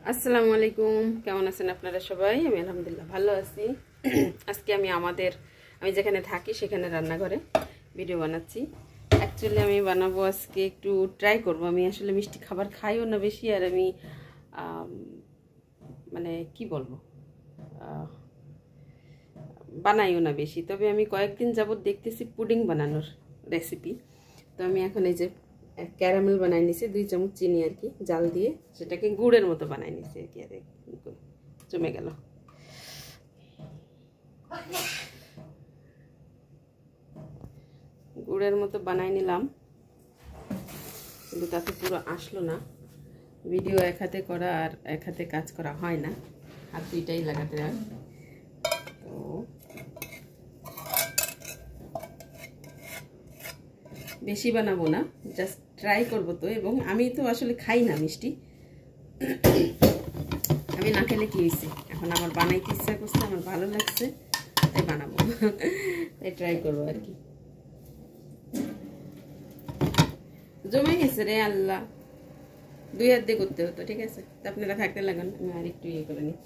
আসসালামু আলাইকুম, কেমন আছেন আপনারা সবাই? আমি আলহামদুলিল্লাহ ভালো আছি। আজকে আমি যেখানে থাকি সেখানে রান্নাঘরে ভিডিও বানাচ্ছি। অ্যাকচুয়ালি আমি বানাবো আজকে, একটু ট্রাই করব। আমি আসলে মিষ্টি খাবার খাইও না বেশি, আর আমি মানে কি বলবো, বানাইও না বেশি। তবে আমি কয়েকদিন যাবত দেখতেছি পুডিং বানানোর রেসিপি। তো আমি এখন এই যে ক্যারামেল বানাই নিছি, 2 চামচ চিনি আর কি জাল দিয়ে, সেটাকে গুড়ের মতো বানাই নিছি আর কি। আর জমে গেল। গুড়ের মতো বানাই নিলাম, কিন্তু তাতে পুরো আসলো না। ভিডিও এক হাতে করা আর এক হাতে কাজ করা হয় না, হাত দুইটাই লাগাতে হয়। তো বেশি বানাবো না, জাস্ট ট্রাই করবো তো। এবং আমি তো আসলে খাই না মিষ্টি, আমি না খেলে কি হয়েছে, এখন আমার বানাইতে ইচ্ছা করছে, আমার ভালো লাগছে, তাই বানাবো, তাই ট্রাই করবো আর কি। জমে গেছে রে আল্লাহ, 2 হাত দিয়ে করতে হতো, ঠিক আছে। আপনারা থাকতে লাগান, আমি আর একটু ইয়ে করে নিই।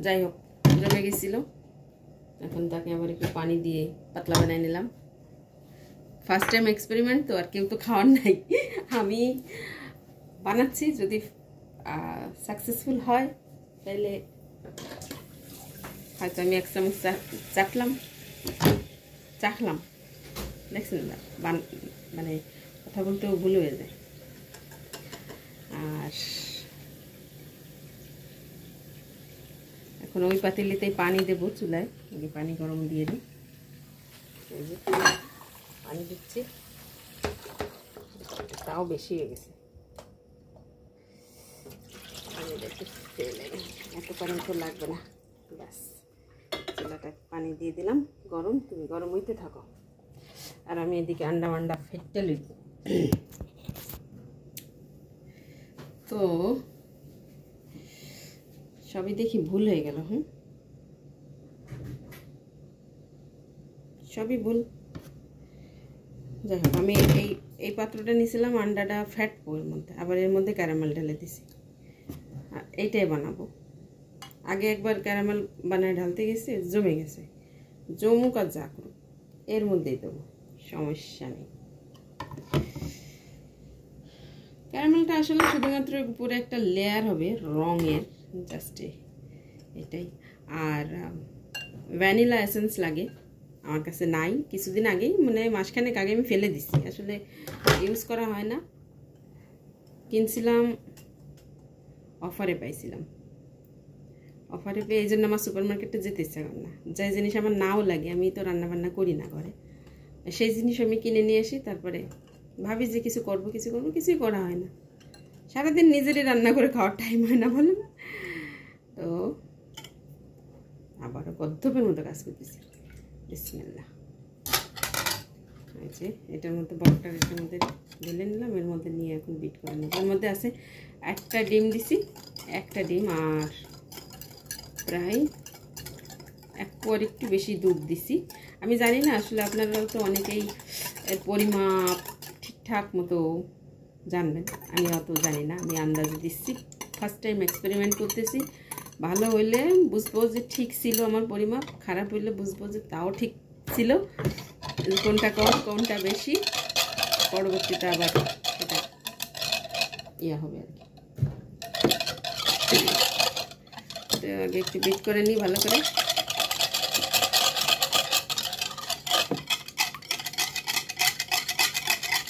যাই হোক, জমে গেছিল, এখন তাকে আবার একটু পানি দিয়ে পাতলা বানাই নিলাম। ফার্স্ট টাইম এক্সপেরিমেন্ট তো, আর কেউ তো খাওয়ার নাই, আমি বানাচ্ছি। যদি সাকসেসফুল হয় তাহলে হয়তো আমি 1 চামচ চাখলাম, দেখছেন না, মানে কথা বলতেও ভুল হয়ে যায়। আর এখন ওই পাতিলিতেই পানি দেবো চুলায়, পানি গরম দিয়ে দিই। এই যে পানি দিচ্ছি, তাও বেশি হয়ে গেছে, এত পানি তো লাগবে না। ব্যাস, চুলাটা পানি দিয়ে দিলাম গরম, তুমি গরম হইতে থাকো, আর আমি এদিকে আন্ডা ফেটে লই। তো সবই দেখি ভুল হয়ে গেল। সবই ভুল। যাই হোক, আমি এই পাত্রটা নিয়েছিলাম, আন্ডাটা ফ্যাটবো এর মধ্যে, আবার এর মধ্যে ক্যারামেল ঢেলে দিছি। এইটাই বানাবো। আগে একবার ক্যারামেল বানায় ঢালতে গেছে, জমে গেছে। জমুক আর যা করুক, এর মধ্যেই দেবো, সমস্যা নেই। ক্যারামেলটা আসলে শুধুমাত্র উপরে একটা লেয়ার হবে রঙের, জাস্ট এটাই। আর ভ্যানিলা এসেন্স লাগে, আমার কাছে নাই। কিছুদিন আগেই, মানে মাসখানেক আগে আমি ফেলে দিছি, আসলে ইউজ করা হয় না। কিনছিলাম, অফারে পাইছিলাম, অফারে পেয়ে এই জন্য আমার সুপার মার্কেটে যেতে ইচ্ছা করে না। যে জিনিস আমার নাও লাগে, আমি তো রান্নাবান্না করি না ঘরে, সেই জিনিস আমি কিনে নিয়ে আসি। তারপরে ভাবি যে কিছু করবো, কিছুই করা হয় না। সারাদিন নিজেরই রান্না করে খাওয়ার টাইম হয় না, বলেন। তো আবারও গদ্ধপের মতো কাজ করতেছি। বিসমিল্লাহ। এই যে এটার মধ্যে বড়টার এটার মধ্যে ঢেলে নিলাম, এর মধ্যে নিয়ে এখন বিট করে নেব। এর মধ্যে আছে একটা ডিম দিছি, একটা ডিম, আর প্রায় 1 কোয়ার একটু বেশি দুধ দিছি। আমি জানি না আসলে, আপনারাও তো অনেকেই এর পরিমাপ ঠিকঠাক মতো জানবেন, আমি অত জানি না, আমি আন্দাজে দিচ্ছি। ফার্স্ট টাইম এক্সপেরিমেন্ট করতেছি। ভালো হইলে বুঝবো যে ঠিক ছিল আমার পরিমাপ, খারাপ হইলে বুঝবো যে তাও ঠিক ছিল, কোনটা কম কোনটা বেশি, পরবর্তীতে আবার এটা ইয়া হবে আর কি। তো তো আগে একটু বিট করে নিই ভালো করে।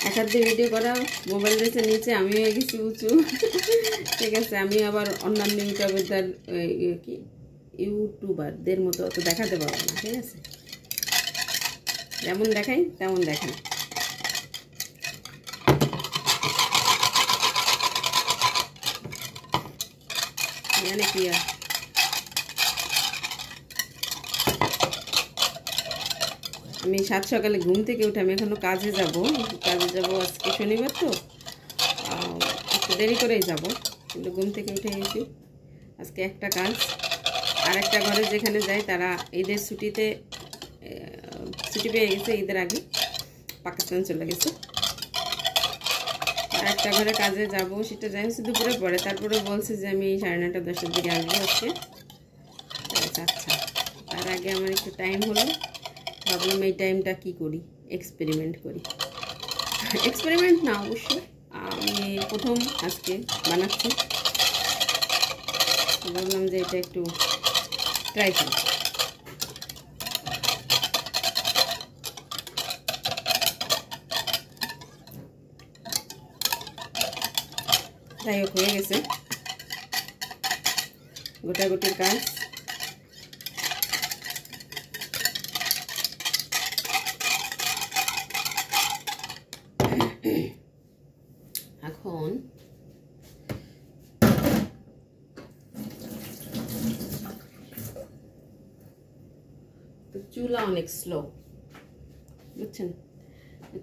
এক হাত দিয়ে ভিডিও করা, মোবাইল রয়েছে নিচে, আমি হয়ে গেছি উঁচু। ঠিক আছে, আমি আবার অন্যান্য ইউটিউবারদের মতো অত দেখাতে পারবো না। ঠিক আছে, যেমন দেখাই তেমন দেখাই। জানে কি আর আমি সাত সকালে ঘুম থেকে উঠে আমি এখনো কাজে যাব আজকে শনিবার তো একটু দেরি করেই যাব, কিন্তু ঘুম থেকে উঠে গেছি। আজকে একটা কাজ, আর একটা ঘরে যেখানে যাই তারা ঈদের ছুটি পেয়ে গেছে, ঈদের আগে পাকিস্তান চলে গেছে। আর একটা ঘরে কাজে যাব, সেটা যাই হচ্ছে দুপুরে পরে। তারপরে বলছে যে আমি 9:30 10টার দিকে আসবো আজকে। আচ্ছা, তার আগে আমার একটু টাইম হলো, ভাবলাম এই টাইমটা কি করি, এক্সপেরিমেন্ট করি। এক্সপেরিমেন্ট না অবশ্য, আমি প্রথম আজকে বানাচ্ছি, ভাবলাম যে এটা একটু ট্রাই করি। যাই হোক, হয়ে গেছে গোটাগুটির কাজ। এখন তো চুলা অনেক স্লো, বুঝছেন,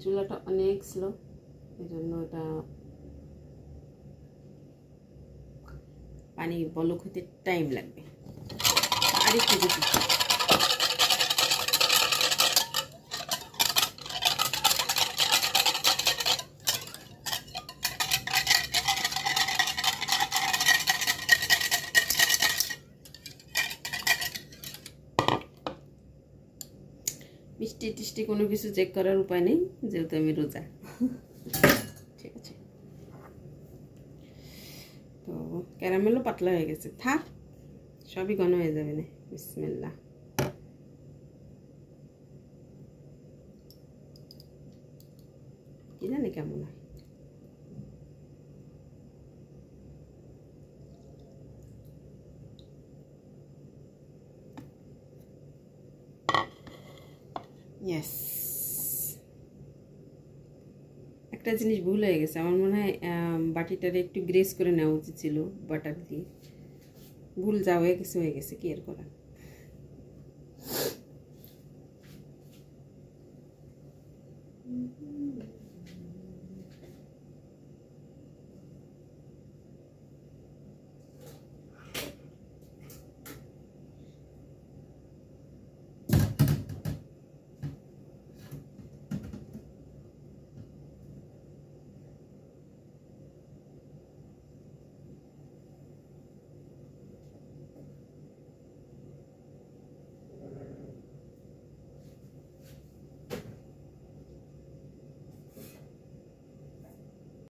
চুলাটা অনেক স্লো, এই জন্য এটা পানি বলক হতে টাইম লাগবে। আর একটু বেশি মিষ্টি টিষ্টি কোনো কিছু চেক করার উপায় নেই, যেহেতু আমি রোজা। ঠিক আছে, তো ক্যারামেলও পাতলা হয়ে গেছে, থাক, সবই ঘন হয়ে যাবে না। বিসমিল্লাহ। কি জানি কেমন হয়। ইয়েস, একটা জিনিস ভুল হয়ে গেছে, আমার মনে হয় বাটিটারে একটু গ্রেস করে নেওয়া উচিত ছিল বাটার দিয়ে। ভুল যা হয়ে গেছে কি আর করা।